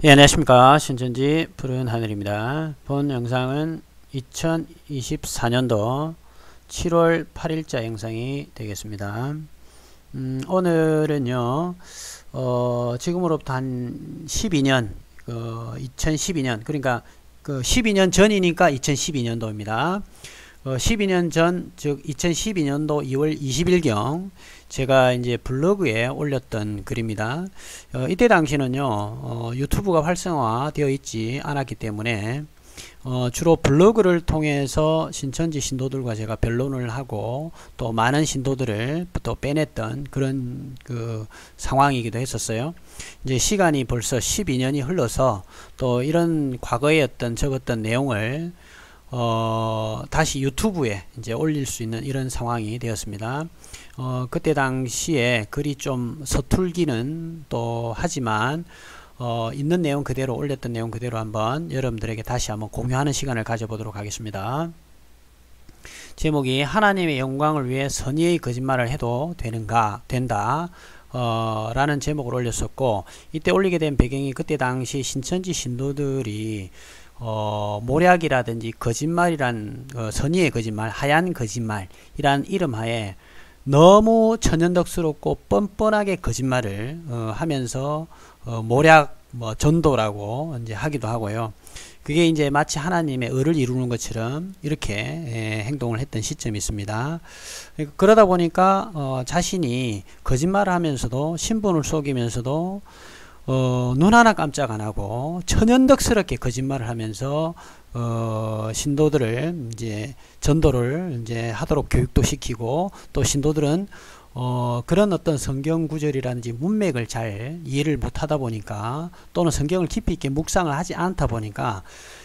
예, 안녕하십니까. 신천지 푸른 하늘입니다. 본 영상은 2024년도 7월 8일자 영상이 되겠습니다. 오늘은요, 지금으로부터 한 12년, 2012년, 그러니까 12년 전이니까 2012년도입니다. 12년 전, 즉 2012년도 2월 20일경 제가 이제 블로그에 올렸던 글입니다. 이때 당시는요, 유튜브가 활성화 되어 있지 않았기 때문에 주로 블로그를 통해서 신천지 신도들과 제가 변론을 하고 또 많은 신도들을 또 빼냈던 그런 상황이기도 했었어요. 이제 시간이 벌써 12년이 흘러서 또 이런 과거에 어떤 적었던 내용을 다시 유튜브에 이제 올릴 수 있는 이런 상황이 되었습니다. 그때 당시에 글이 좀 서툴기는 또 하지만 있는 내용 그대로 올렸던 내용 그대로 한번 여러분들에게 다시 한번 공유하는 시간을 가져보도록 하겠습니다. 제목이 하나님의 영광을 위해 선의의 거짓말을 해도 된다 라는 제목을 올렸었고, 이때 올리게 된 배경이 그때 당시 신천지 신도들이 모략이라든지 거짓말이란 선의의 거짓말, 하얀 거짓말이란 이름하에 너무 천연덕스럽고 뻔뻔하게 거짓말을 하면서 모략 전도라고 이제 하기도 하고요. 그게 이제 마치 하나님의 의를 이루는 것처럼 이렇게 행동을 했던 시점이 있습니다. 그러다 보니까 자신이 거짓말을 하면서도 신분을 속이면서도 눈 하나 깜짝 안 하고 천연덕스럽게 거짓말을 하면서 신도들을 이제 전도를 이제 하도록 교육도 시키고, 또 신도들은 그런 어떤 성경 구절이라든지 문맥을 잘 이해를 못하다 보니까, 또는 성경을 깊이 있게 묵상을 하지 않다 보니까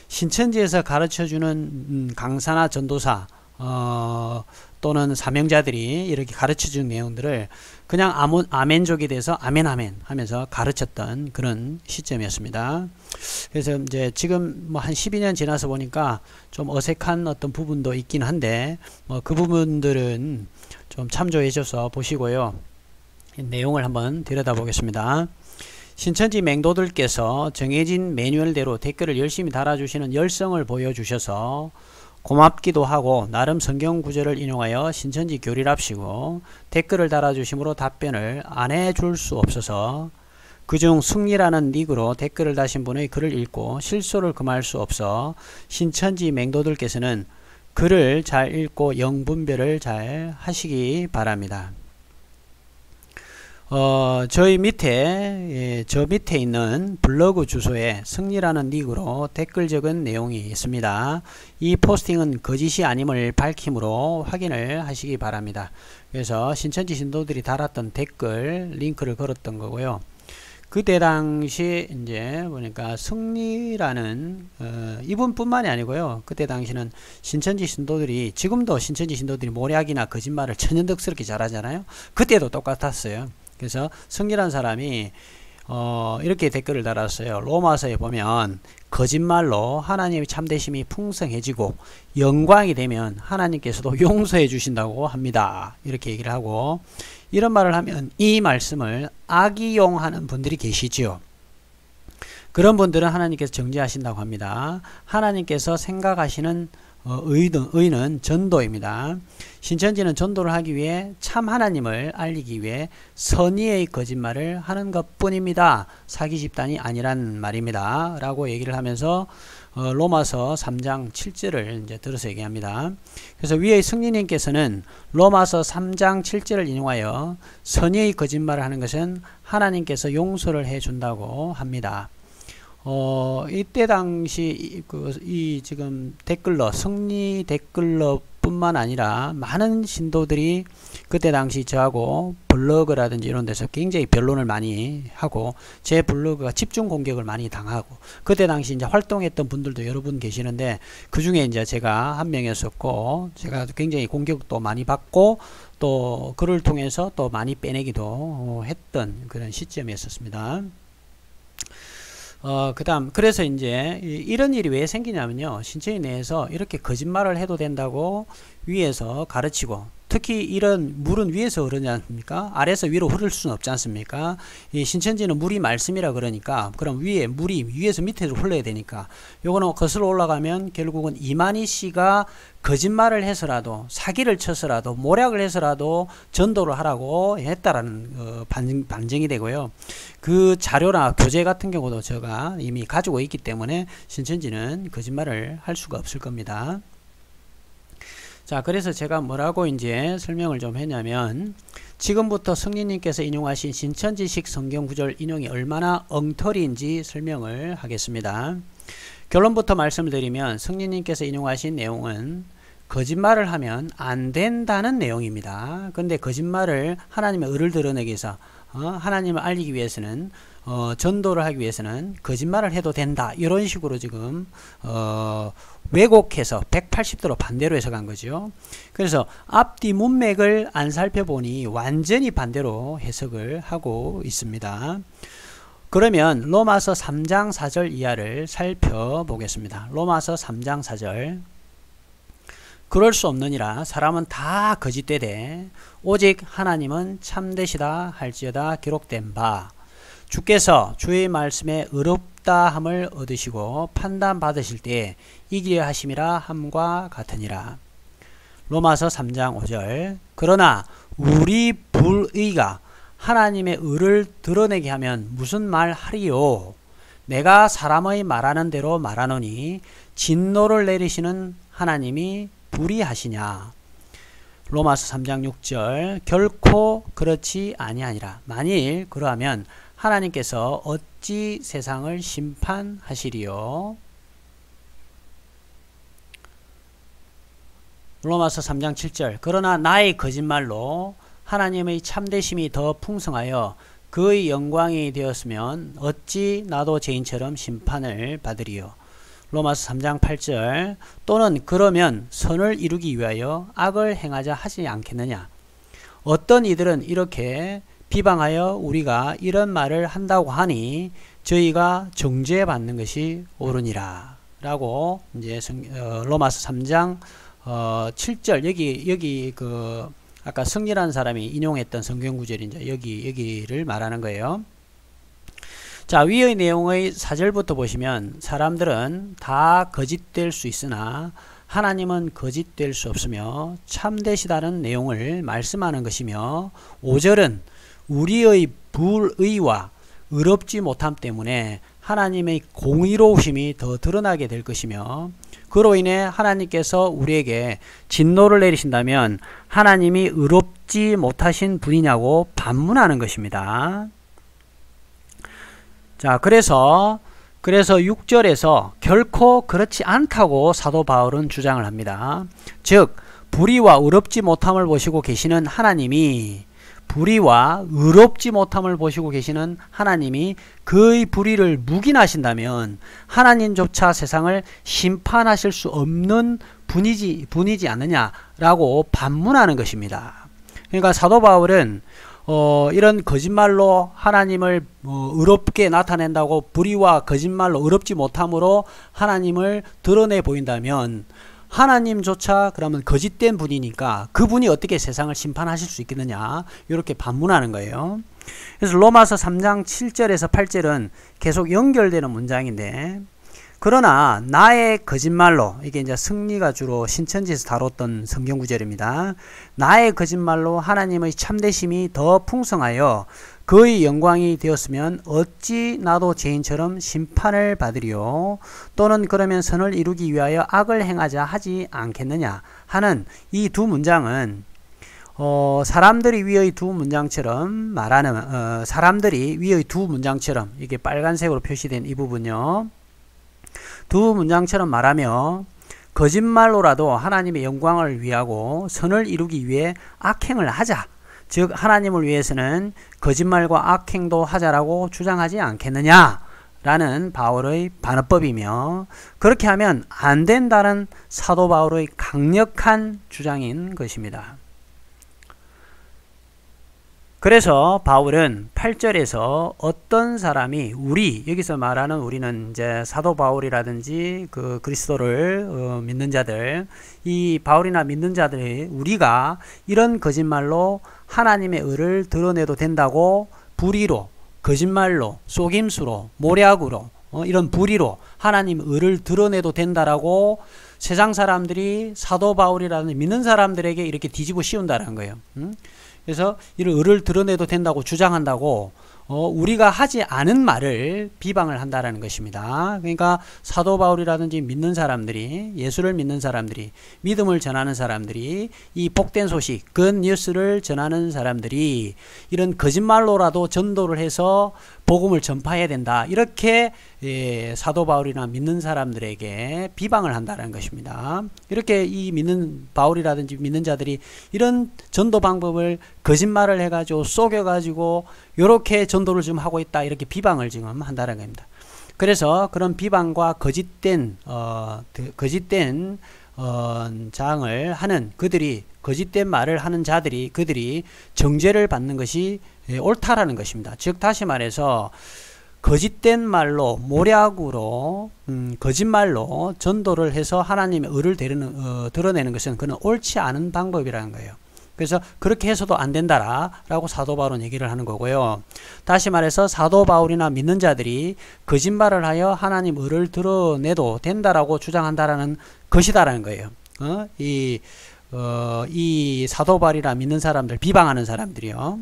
신천지에서 가르쳐주는 강사나 전도사 또는 사명자들이 이렇게 가르쳐준 내용들을 그냥 아멘족이 돼서 아멘 하면서 가르쳤던 그런 시점이었습니다. 그래서 이제 지금 뭐 한 12년 지나서 보니까 좀 어색한 어떤 부분도 있긴 한데, 그 부분들은 좀 참조해 줘서 보시고요. 내용을 한번 들여다보겠습니다. 신천지 맹도들께서 정해진 매뉴얼대로 댓글을 열심히 달아주시는 열성을 보여주셔서 고맙기도 하고, 나름 성경 구절을 인용하여 신천지 교리랍시고 댓글을 달아주심으로 답변을 안 해줄 수 없어서, 그중 승리라는 닉으로 댓글을 다신 분의 글을 읽고 실소를 금할 수 없어 신천지 맹도들께서는 글을 잘 읽고 영분별을 잘 하시기 바랍니다. 저희 밑에, 저 밑에 있는 블로그 주소에 승리라는 닉으로 댓글 적은 내용이 있습니다. 이 포스팅은 거짓이 아님을 밝힘으로 확인을 하시기 바랍니다. 그래서 신천지 신도들이 달았던 댓글 링크를 걸었던 거고요. 그때 당시 이제 보니까 승리라는 이분뿐만이 아니고요. 그때 당시는 신천지 신도들이, 지금도 신천지 신도들이 모략이나 거짓말을 천연덕스럽게 잘하잖아요. 그때도 똑같았어요. 그래서 승리란 사람이 이렇게 댓글을 달았어요. 로마서에 보면 거짓말로 하나님의 참되심이 풍성해지고 영광이 되면 하나님께서도 용서해 주신다고 합니다. 이렇게 얘기를 하고, 이런 말을 하면 이 말씀을 악이용하는 분들이 계시지요. 그런 분들은 하나님께서 정죄하신다고 합니다. 하나님께서 생각하시는 의는 전도입니다. 신천지는 전도를 하기 위해 참 하나님을 알리기 위해 선의의 거짓말을 하는 것 뿐입니다. 사기 집단이 아니란 말입니다. 라고 얘기를 하면서 로마서 3장 7절을 이제 들어서 얘기합니다. 그래서 위에 승리님께서는 로마서 3장 7절을 인용하여 선의의 거짓말을 하는 것은 하나님께서 용서를 해 준다고 합니다. 이때 당시 이 지금 댓글러, 승리 댓글러 뿐만 아니라 많은 신도들이 그때 당시 저하고 블로그라든지 이런 데서 굉장히 변론을 많이 하고, 제 블로그가 집중 공격을 많이 당하고, 그때 당시 이제 활동했던 분들도 여러 분 계시는데 그 중에 이제 제가 한 명이었었고, 제가 굉장히 공격도 많이 받고 또 그를 통해서 또 많이 빼내기도 했던 그런 시점이었습니다. 그래서 이제 이런 일이 왜 생기냐면요. 신천지 내에서 이렇게 거짓말을 해도 된다고 위에서 가르치고, 특히 이런 물은 위에서 흐르지 않습니까? 아래에서 위로 흐를 수는 없지 않습니까? 이 신천지는 물이 말씀이라 그러니까 그럼 위에 물이 위에서 밑으로 흘러야 되니까 요거는 거슬러 올라가면 결국은 이만희 씨가 거짓말을 해서라도 사기를 쳐서라도 모략을 해서라도 전도를 하라고 했다라는 반증이 되고요. 그 자료나 교재 같은 경우도 제가 이미 가지고 있기 때문에 신천지는 거짓말을 할 수가 없을 겁니다. 자, 그래서 제가 뭐라고 이제 설명을 좀 했냐면 지금부터 성리님께서 인용하신 신천지식 성경 구절 인용이 얼마나 엉터리인지 설명을 하겠습니다. 결론부터 말씀을 드리면 성리님께서 인용하신 내용은 거짓말을 하면 안 된다는 내용입니다. 그런데 거짓말을 하나님의 의를 드러내기 위해서 하나님을 알리기 위해서는 전도를 하기 위해서는 거짓말을 해도 된다. 이런 식으로 지금 왜곡해서 180도로 반대로 해석한 거죠. 그래서 앞뒤 문맥을 안 살펴보니 완전히 반대로 해석을 하고 있습니다. 그러면 로마서 3장 4절 이하를 살펴보겠습니다. 로마서 3장 4절 그럴 수 없느니라 사람은 다 거짓되되 오직 하나님은 참되시다 할지어다 기록된 바 주께서 주의 말씀에 의롭다함을 얻으시고 판단받으실 때 이기려 하심이라 함과 같으니라. 로마서 3장 5절 그러나 우리 불의가 하나님의 의를 드러내게 하면 무슨 말 하리요? 내가 사람의 말하는 대로 말하노니 진노를 내리시는 하나님이 불의하시냐? 로마서 3장 6절 결코 그렇지 아니하니라. 만일 그러하면 하나님께서 어찌 세상을 심판하시리요? 로마서 3장 7절 그러나 나의 거짓말로 하나님의 참되심이 더 풍성하여 그의 영광이 되었으면 어찌 나도 죄인처럼 심판을 받으리요? 로마서 3장 8절 또는 그러면 선을 이루기 위하여 악을 행하자 하지 않겠느냐? 어떤 이들은 이렇게 비방하여 우리가 이런 말을 한다고 하니 저희가 정죄받는 것이 옳으니라 라고 이제 로마서 3장 7절 여기 그 아까 성리라는 사람이 인용했던 성경 구절이 이제 여기를 말하는 거예요. 자, 위의 내용의 4절부터 보시면 사람들은 다 거짓될 수 있으나 하나님은 거짓될 수 없으며 참되시다는 내용을 말씀하는 것이며 5절은 우리의 불의와 의롭지 못함 때문에 하나님의 공의로우심이 더 드러나게 될 것이며 그로 인해 하나님께서 우리에게 진노를 내리신다면 하나님이 의롭지 못하신 분이냐고 반문하는 것입니다. 자, 그래서 6절에서 결코 그렇지 않다고 사도 바울은 주장을 합니다. 즉 불의와 의롭지 못함을 보시고 계시는 하나님이 불의와 의롭지 못함을 보시고 계시는 하나님이 그의 불의를 묵인하신다면 하나님조차 세상을 심판하실 수 없는 분이지 않느냐라고 반문하는 것입니다. 그러니까 사도 바울은 이런 거짓말로 하나님을 의롭게 나타낸다고 불의와 거짓말로 의롭지 못함으로 하나님을 드러내 보인다면 하나님조차 그러면 거짓된 분이니까 그분이 어떻게 세상을 심판하실 수 있겠느냐 이렇게 반문하는 거예요. 그래서 로마서 3장 7절에서 8절은 계속 연결되는 문장인데 그러나 나의 거짓말로 이게 이제 승리가 주로 신천지에서 다뤘던 성경 구절입니다. 나의 거짓말로 하나님의 참되심이 더 풍성하여 그의 영광이 되었으면 어찌 나도 죄인처럼 심판을 받으리요? 또는 그러면 선을 이루기 위하여 악을 행하자 하지 않겠느냐 하는 이 두 문장은 사람들이 위의 두 문장처럼 말하는 사람들이 위의 두 문장처럼 이게 빨간색으로 표시된 이 부분요. 두 문장처럼 말하며 거짓말로라도 하나님의 영광을 위하고 선을 이루기 위해 악행을 하자. 즉 하나님을 위해서는 거짓말과 악행도 하자라고 주장하지 않겠느냐 라는 바울의 반어법이며 그렇게 하면 안 된다는 사도 바울의 강력한 주장인 것입니다. 그래서 바울은 8절에서 어떤 사람이 여기서 말하는 우리는 이제 사도 바울이라든지 그 그리스도를 믿는 자들, 이 바울이나 믿는 자들이 우리가 이런 거짓말로 하나님의 의를 드러내도 된다고 불의로, 거짓말로, 속임수로, 모략으로, 이런 불의로 하나님 의를 드러내도 된다라고 세상 사람들이 사도 바울이라는 믿는 사람들에게 이렇게 뒤집어 씌운다는 거예요. 그래서 이런 의를 드러내도 된다고 주장한다고 우리가 하지 않은 말을 비방을 한다라는 것입니다. 그러니까 사도 바울이라든지 믿는 사람들이, 예수를 믿는 사람들이, 믿음을 전하는 사람들이, 이 복된 소식, 굿뉴스를 전하는 사람들이 이런 거짓말로라도 전도를 해서 복음을 전파해야 된다, 이렇게 사도 바울이나 믿는 사람들에게 비방을 한다는 것입니다. 이렇게 이 믿는 바울이라든지 믿는 자들이 이런 전도 방법을 거짓말을 해가지고 속여가지고 이렇게 전도를 좀 하고 있다, 이렇게 비방을 지금 한다는 겁니다. 그래서 그런 비방과 거짓된 장을 하는 그들이, 거짓된 말을 하는 자들이, 그들이 정죄를 받는 것이 옳다라는 것입니다. 즉 다시 말해서 거짓된 말로, 모략으로, 거짓말로 전도를 해서 하나님의 의를 드러내는 것은 그는 옳지 않은 방법이라는 거예요. 그래서 그렇게 해서도 안 된다라고 사도 바울은 얘기를 하는 거고요. 다시 말해서 사도 바울이나 믿는 자들이 거짓말을 하여 하나님 의를 드러내도 된다라고 주장한다라는 것이다라는 거예요. 이 사도 바울이나 믿는 사람들, 비방하는 사람들이요.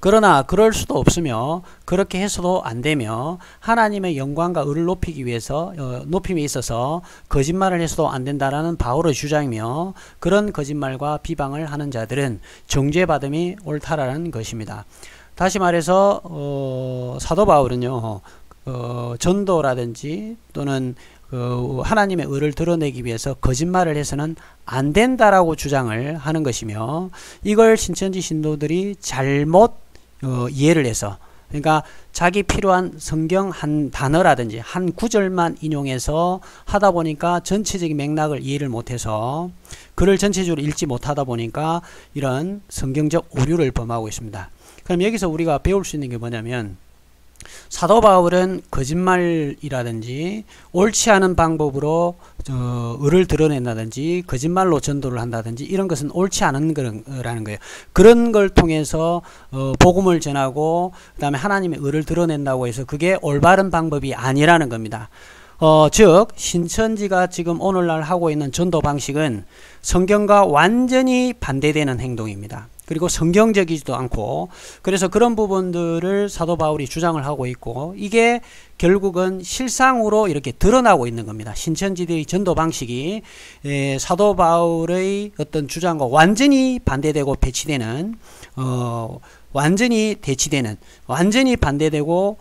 그러나 그럴 수도 없으며 그렇게 해서도 안 되며 하나님의 영광과 의를 높이기 위해서 높임에 있어서 거짓말을 해서도 안 된다라는 바울의 주장이며, 그런 거짓말과 비방을 하는 자들은 정죄받음이 옳다라는 것입니다. 다시 말해서 사도 바울은요, 전도라든지 또는 하나님의 의를 드러내기 위해서 거짓말을 해서는 안 된다라고 주장을 하는 것이며, 이걸 신천지 신도들이 잘못 이해를 해서, 그러니까 자기 필요한 성경 한 단어라든지 한 구절만 인용해서 하다 보니까 전체적인 맥락을 이해를 못해서 글을 전체적으로 읽지 못하다 보니까 이런 성경적 오류를 범하고 있습니다. 그럼 여기서 우리가 배울 수 있는 게 뭐냐면, 사도 바울은 거짓말이라든지 옳지 않은 방법으로 의를 드러낸다든지 거짓말로 전도를 한다든지 이런 것은 옳지 않은 거라는 거예요. 그런 걸 통해서 복음을 전하고 그 다음에 하나님의 의를 드러낸다고 해서 그게 올바른 방법이 아니라는 겁니다. 즉 신천지가 지금 오늘날 하고 있는 전도 방식은 성경과 완전히 반대되는 행동입니다. 그리고 성경적이지도 않고, 그래서 그런 부분들을 사도 바울이 주장을 하고 있고, 이게 결국은 실상으로 이렇게 드러나고 있는 겁니다. 신천지들의 전도 방식이 사도 바울의 어떤 주장과 완전히 반대되고 배치되는, 완전히 대치되는, 완전히 반대되고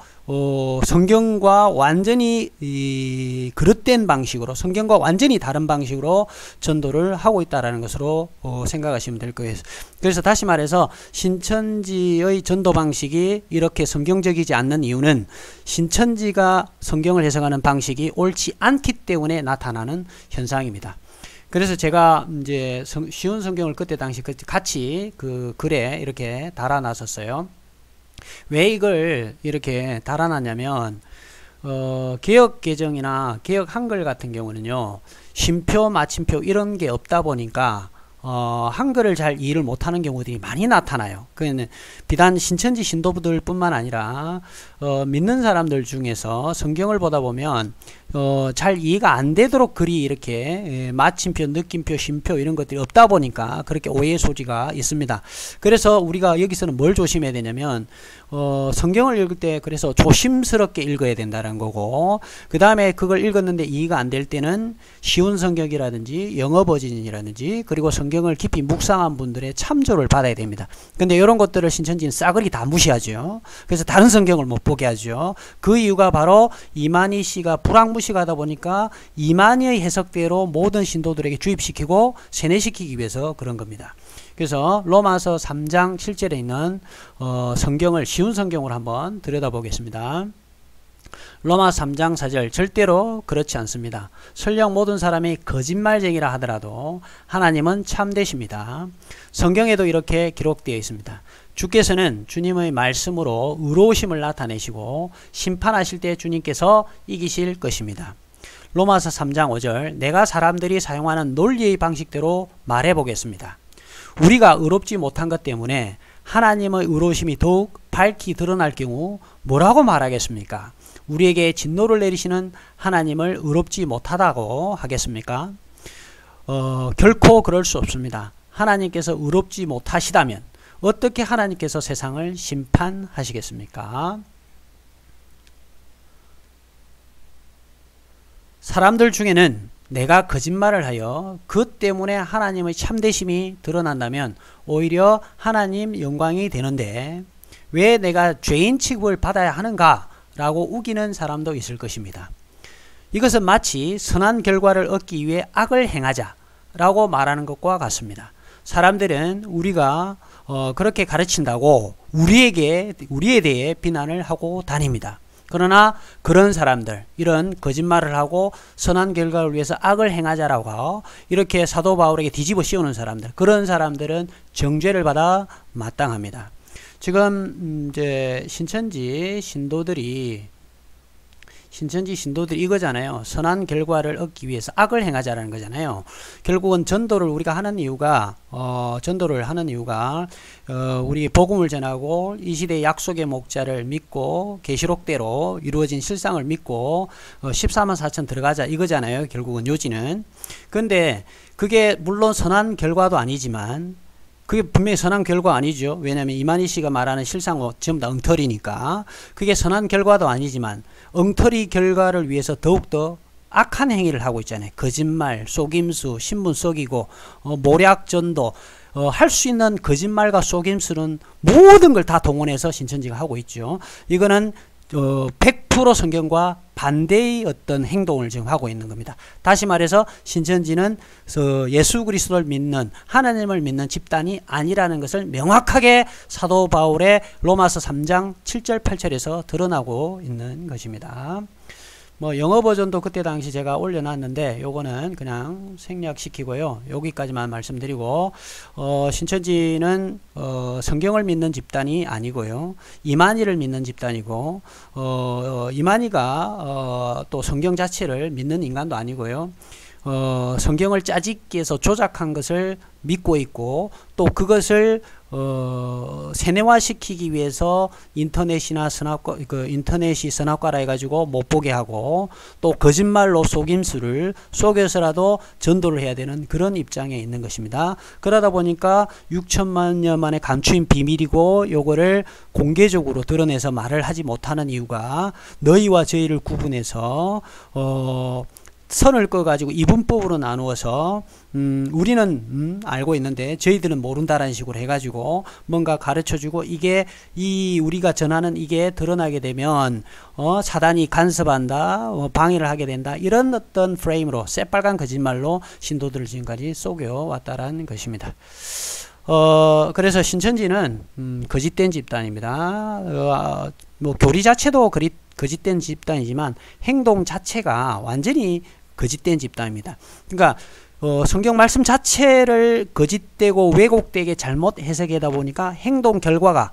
성경과 완전히 그릇된 방식으로, 성경과 완전히 다른 방식으로 전도를 하고 있다라는 것으로 생각하시면 될 거예요. 그래서 다시 말해서 신천지의 전도 방식이 이렇게 성경적이지 않는 이유는 신천지가 성경을 해석하는 방식이 옳지 않기 때문에 나타나는 현상입니다. 그래서 제가 이제 쉬운 성경을 그때 당시 같이 그 글에 이렇게 달아놨었어요. 왜 이걸 이렇게 달아놨냐면, 개역 개정이나 개역 한글 같은 경우는요, 쉼표, 마침표 이런 게 없다 보니까 한글을 잘 이해를 못하는 경우들이 많이 나타나요. 그는 비단 신천지 신도부들 뿐만 아니라 믿는 사람들 중에서 성경을 보다 보면 잘 이해가 안 되도록 글이 이렇게 마침표, 느낌표, 쉼표 이런 것들이 없다 보니까 그렇게 오해의 소지가 있습니다. 그래서 우리가 여기서는 뭘 조심해야 되냐면, 성경을 읽을 때 그래서 조심스럽게 읽어야 된다는 거고, 그 다음에 그걸 읽었는데 이해가 안 될 때는 쉬운 성경이라든지 영어 버전이라든지 그리고 성경을 깊이 묵상한 분들의 참조를 받아야 됩니다. 근데 이런 것들을 신천지는 싸그리 다 무시하죠. 그래서 다른 성경을 못 보게 하죠. 그 이유가 바로 이만희 씨가 불황무식하다 보니까 이만희의 해석대로 모든 신도들에게 주입시키고 세뇌시키기 위해서 그런 겁니다. 그래서 로마서 3장 7절에 있는 성경을 쉬운 성경으로 한번 들여다보겠습니다. 로마 3장 4절, 절대로 그렇지 않습니다. 설령 모든 사람이 거짓말쟁이라 하더라도 하나님은 참되십니다. 성경에도 이렇게 기록되어 있습니다. 주께서는 주님의 말씀으로 의로우심을 나타내시고 심판하실 때 주님께서 이기실 것입니다. 로마서 3장 5절 내가 사람들이 사용하는 논리의 방식대로 말해 보겠습니다. 우리가 의롭지 못한 것 때문에 하나님의 의로우심이 더욱 밝히 드러날 경우 뭐라고 말하겠습니까? 우리에게 진노를 내리시는 하나님을 의롭지 못하다고 하겠습니까? 결코 그럴 수 없습니다. 하나님께서 의롭지 못하시다면 어떻게 하나님께서 세상을 심판하시겠습니까? 사람들 중에는 내가 거짓말을 하여 그 때문에 하나님의 참되심이 드러난다면 오히려 하나님 영광이 되는데 왜 내가 죄인 취급을 받아야 하는가 라고 우기는 사람도 있을 것입니다. 이것은 마치 선한 결과를 얻기 위해 악을 행하자 라고 말하는 것과 같습니다. 사람들은 우리가 그렇게 가르친다고 우리에 대해 비난을 하고 다닙니다. 그러나 그런 사람들, 이런 거짓말을 하고 선한 결과를 위해서 악을 행하자라고 이렇게 사도 바울에게 뒤집어 씌우는 사람들, 그런 사람들은 정죄를 받아 마땅합니다. 지금 이제 신천지 신도들이 이거잖아요. 선한 결과를 얻기 위해서 악을 행하자라는 거잖아요. 결국은 전도를 우리가 하는 이유가 우리 복음을 전하고 이 시대의 약속의 목자를 믿고 계시록대로 이루어진 실상을 믿고 14만 4천 들어가자 이거잖아요. 결국은 요지는. 근데 그게 물론 선한 결과도 아니지만 그게 분명히 선한 결과 아니죠. 왜냐하면 이만희 씨가 말하는 실상은 전부 다 엉터리니까. 그게 선한 결과도 아니지만 엉터리 결과를 위해서 더욱더 악한 행위를 하고 있잖아요. 거짓말, 속임수, 신분 속이고 모략전도, 할 수 있는 거짓말과 속임수는 모든 걸 다 동원해서 신천지가 하고 있죠. 이거는 100% 성경과 반대의 어떤 행동을 지금 하고 있는 겁니다. 다시 말해서 신천지는 예수 그리스도를 믿는 하나님을 믿는 집단이 아니라는 것을 명확하게 사도 바울의 로마서 3장 7절 8절에서 드러나고 있는 것입니다. 영어 버전도 그때 당시 제가 올려놨는데 요거는 그냥 생략시키고요. 여기까지만 말씀드리고 신천지는 성경을 믿는 집단이 아니고요. 이만희를 믿는 집단이고 이만희가 또 성경 자체를 믿는 인간도 아니고요. 성경을 짜집기해서 조작한 것을 믿고 있고 또 그것을 세뇌화시키기 위해서 인터넷이 선악과라 해가지고 못 보게 하고 또 거짓말로 속임수를 속여서라도 전도를 해야 되는 그런 입장에 있는 것입니다. 그러다 보니까 6천만 년 만에 감추인 비밀이고 요거를 공개적으로 드러내서 말을 하지 못하는 이유가 너희와 저희를 구분해서 선을 꺼가지고 이분법으로 나누어서 우리는 알고 있는데 저희들은 모른다라는 식으로 해가지고 뭔가 가르쳐주고 이게 우리가 전하는 이게 드러나게 되면 사단이 간섭한다, 방해를 하게 된다 이런 어떤 프레임으로 새빨간 거짓말로 신도들을 지금까지 속여왔다라는 것입니다. 그래서 신천지는 거짓된 집단입니다. 교리 자체도 거짓된 집단이지만 행동 자체가 완전히 거짓된 집단입니다. 그러니까 성경 말씀 자체를 거짓되고 왜곡되게 잘못 해석하다 보니까 행동 결과가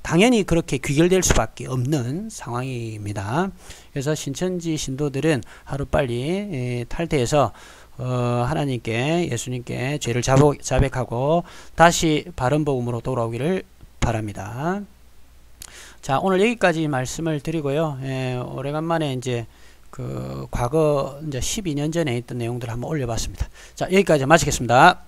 당연히 그렇게 귀결될 수밖에 없는 상황입니다. 그래서 신천지 신도들은 하루빨리 탈퇴해서 하나님께 예수님께 죄를 자백하고 다시 바른 복음으로 돌아오기를 바랍니다. 자, 오늘 여기까지 말씀을 드리고요. 오래간만에 이제 과거 이제 12년 전에 있던 내용들을 한번 올려봤습니다. 자, 여기까지 마치겠습니다.